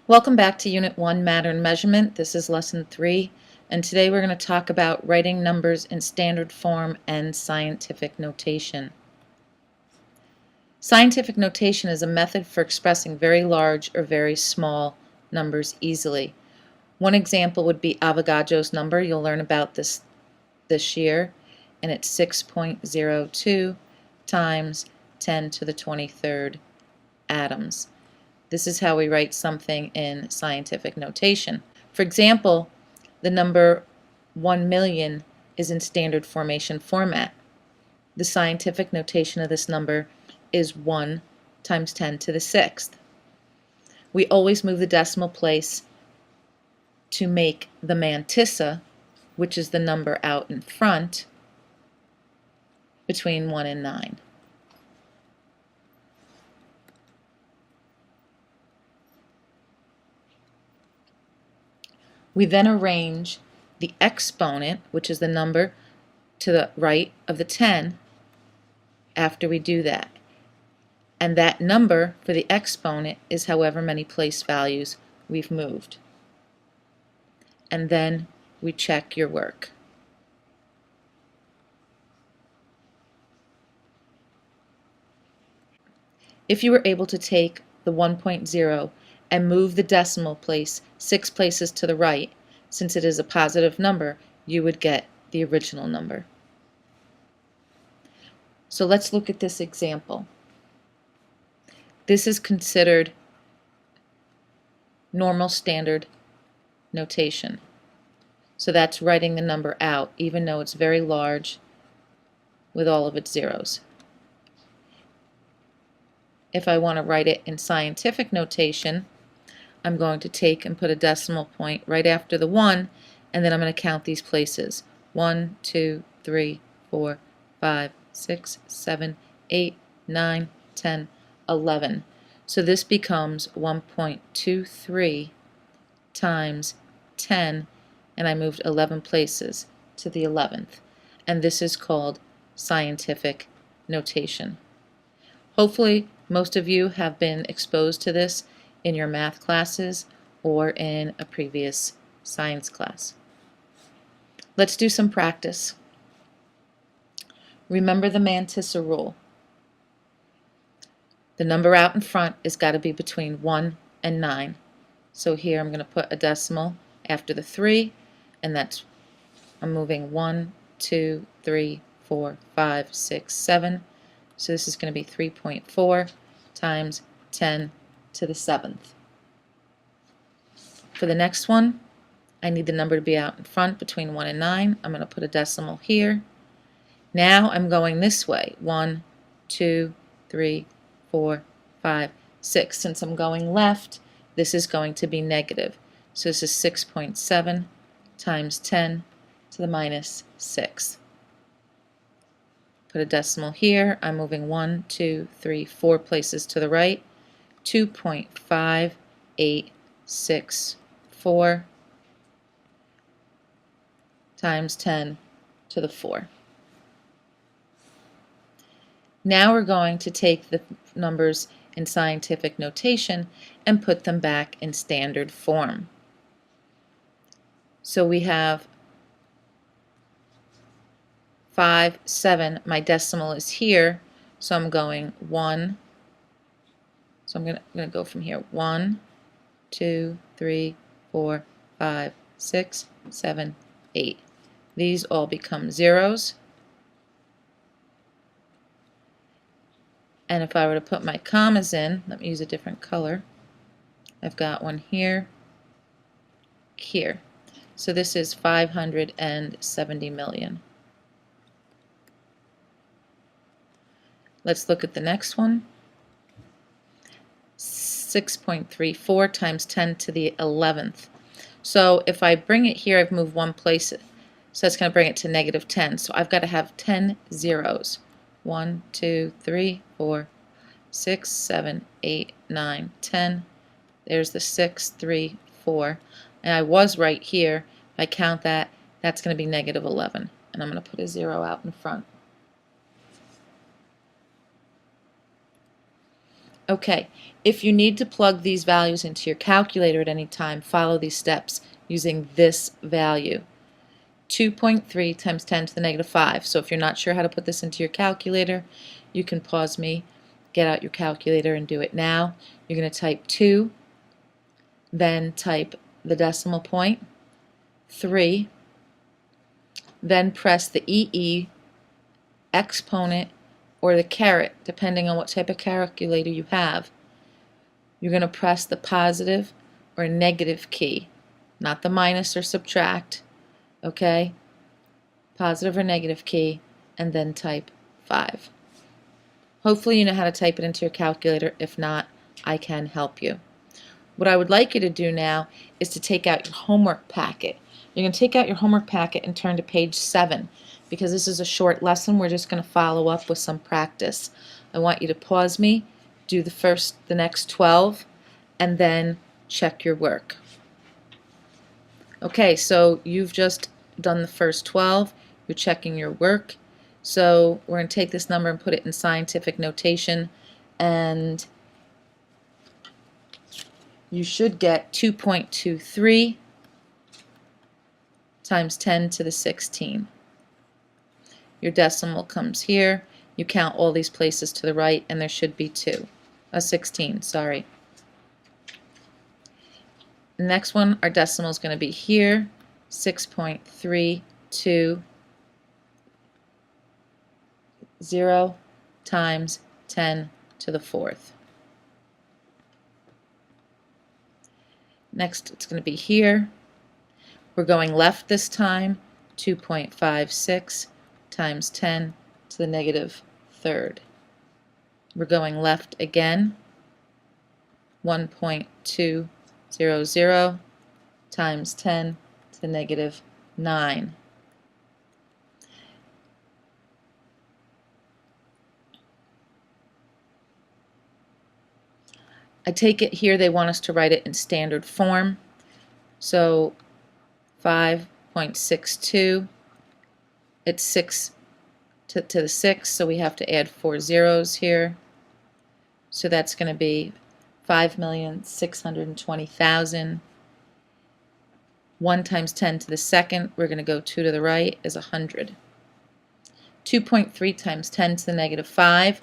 Welcome back to Unit 1, Matter and Measurement. This is Lesson 3, and today we're going to talk about writing numbers in standard form and scientific notation. Scientific notation is a method for expressing very large or very small numbers easily. One example would be Avogadro's number. You'll learn about this year, and it's 6.02 times 10 to the 23rd atoms. This is how we write something in scientific notation. For example, the number 1,000,000 is in standard formation format. The scientific notation of this number is 1 times 10 to the 6th. We always move the decimal place to make the mantissa, which is the number out in front, between 1 and 9. We then arrange the exponent, which is the number to the right of the 10, after we do that. And that number for the exponent is however many place values we've moved. And then we check your work. If you were able to take the 1.0 and move the decimal place 6 places to the right, since it is a positive number, you would get the original number. So let's look at this example. This is considered normal standard notation. So that's writing the number out, even though it's very large with all of its zeros. If I want to write it in scientific notation, I'm going to take and put a decimal point right after the 1, and then I'm going to count these places. 1, 2, 3, 4, 5, 6, 7, 8, 9, 10, 11. So this becomes 1.23 times 10, and I moved 11 places to the 11th. And this is called scientific notation. Hopefully, most of you have been exposed to this in your math classes or in a previous science class. Let's do some practice. Remember the mantissa rule. The number out in front has got to be between 1 and 9. So here I'm going to put a decimal after the 3, and I'm moving 1, 2, 3, 4, 5, 6, 7. So this is going to be 3.4 times 10 to the 7th. For the next one, I need the number to be out in front between 1 and 9. I'm going to put a decimal here. Now I'm going this way. 1, 2, 3, 4, 5, 6. Since I'm going left, this is going to be negative. So this is 6.7 times 10 to the minus 6. Put a decimal here. I'm moving 1, 2, 3, 4 places to the right. 2.5864 times 10 to the 4. Now we're going to take the numbers in scientific notation and put them back in standard form. So we have 5, 7. My decimal is here, so I'm going 1. So I'm going to go from here. 1, 2, 3, 4, 5, 6, 7, 8. These all become zeros. And if I were to put my commas in, let me use a different color. I've got one here, here. So this is 570 million. Let's look at the next one. 6.34 times 10 to the 11th. So if I bring it here, I've moved one place, so that's going to bring it to negative 10. So I've got to have 10 zeros. 1, 2, 3, 4, 6, 7, 8, 9, 10. There's the 6, 3, 4. And I was right here. If I count that, that's going to be negative 11. And I'm going to put a 0 out in front. Okay, if you need to plug these values into your calculator at any time, follow these steps using this value. 2.3 times 10 to the negative 5. So if you're not sure how to put this into your calculator, you can pause me, get out your calculator and do it now. You're going to type 2, then type the decimal point, 3, then press the EE, exponent, or the caret, depending on what type of calculator you have. You're going to press the positive or negative key, not the minus or subtract, okay? Positive or negative key, and then type 5. Hopefully you know how to type it into your calculator. If not, I can help you. What I would like you to do now is to take out your homework packet. You're going to take out your homework packet and turn to page 7. Because this is a short lesson, we're just going to follow up with some practice. I want you to pause me, do the next 12, and then check your work. Okay, so you've just done the first 12. You're checking your work. So we're going to take this number and put it in scientific notation, and you should get 2.23 times 10 to the 16. Your decimal comes here. You count all these places to the right, and there should be 16, sorry. The next one, our decimal is going to be here, 6.320 times 10 to the 4th. Next, it's going to be here. We're going left this time, 2.56 times 10 to the negative 3rd. We're going left again, 1.200 times 10 to the negative 9. I take it here they want us to write it in standard form. So 5.62, it's 6 to the 6, so we have to add 4 zeros here. So that's going to be 5,620,000. 1 times 10 to the 2nd, we're going to go 2 to the right, is 100. 2.3 times 10 to the negative 5.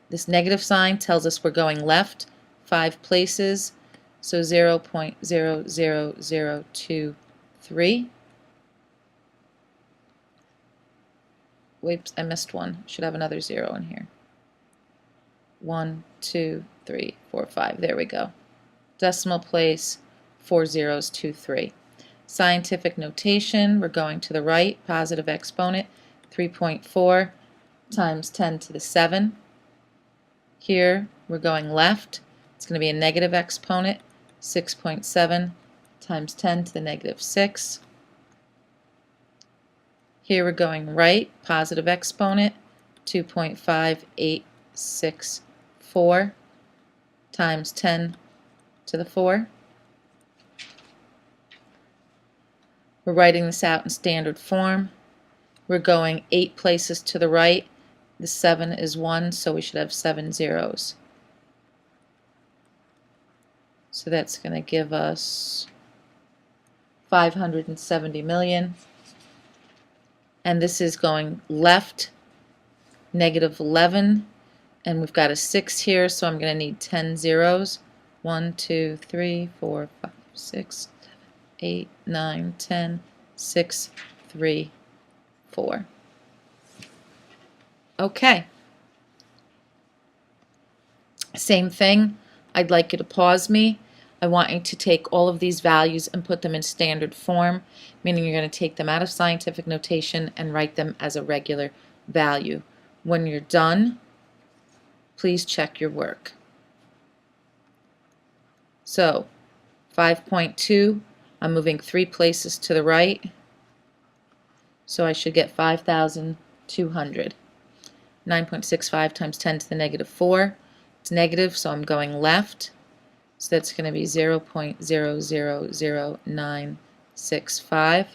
This negative sign tells us we're going left 5 places, so 0.00023. Whoops, I missed one. Should have another 0 in here. 1, 2, 3, 4, 5. There we go. Decimal place, 4 zeros, 2, 3. Scientific notation, we're going to the right, positive exponent, 3.4 times 10 to the 7. Here, we're going left. It's going to be a negative exponent, 6.7 times 10 to the negative 6. Here we're going right, positive exponent, 2.5864 times 10 to the 4. We're writing this out in standard form. We're going 8 places to the right. The 7 is 1, so we should have 7 zeros. So that's going to give us 570 million. And this is going left, negative 11, and we've got a 6 here, so I'm going to need 10 zeros. 1, 2, 3, 4, 5, 6, 7, 8, 9, 10, 6, 3, 4. Okay. Same thing. I'd like you to pause me. I want you to take all of these values and put them in standard form, meaning you're going to take them out of scientific notation and write them as a regular value. When you're done, please check your work. So 5.2, I'm moving 3 places to the right, so I should get 5,200. 9.65 times 10 to the negative 4. It's negative, so I'm going left. So that's going to be 0.000965.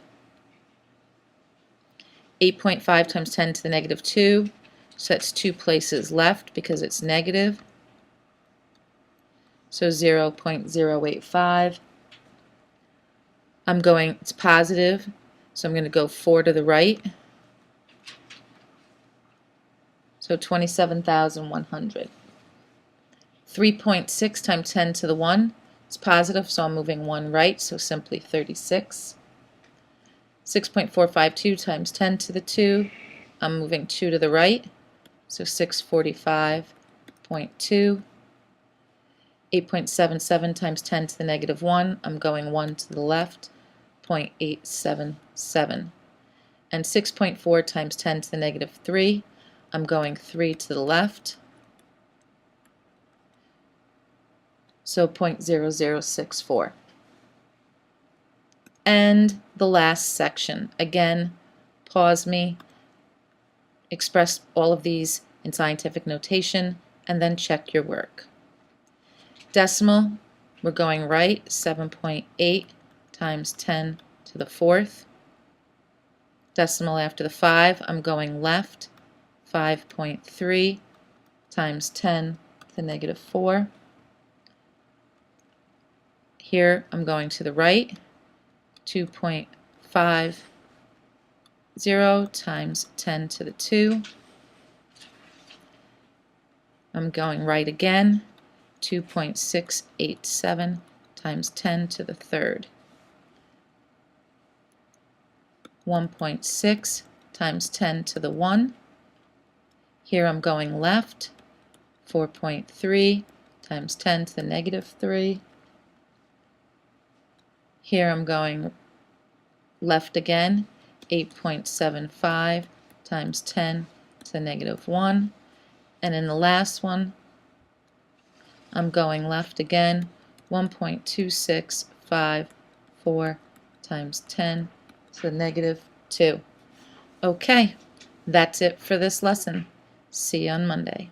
8.5 times 10 to the negative 2. So that's 2 places left because it's negative. so 0.085. It's positive, so I'm going to go 4 to the right, so 27,100. 3.6 times 10 to the 1, it's positive, so I'm moving 1 right, so simply 36. 6.452 times 10 to the 2, I'm moving 2 to the right, so 645.2. 8.77 times 10 to the negative 1, I'm going 1 to the left, 0.877. And 6.4 times 10 to the negative 3, I'm going 3 to the left, so 0.0064. And the last section. Again, pause me, express all of these in scientific notation, and then check your work. Decimal, we're going right, 7.8 times 10 to the 4th. Decimal after the 5, I'm going left, 5.3 times 10 to the negative 4. Here I'm going to the right, 2.50 times 10 to the 2. I'm going right again, 2.687 times 10 to the 3rd. 1.6 times 10 to the 1. Here I'm going left, 4.3 times 10 to the negative 3. Here I'm going left again, 8.75 times 10 to the negative 1. And in the last one, I'm going left again, 1.2654 times 10 to the negative 2. Okay, that's it for this lesson. See you on Monday.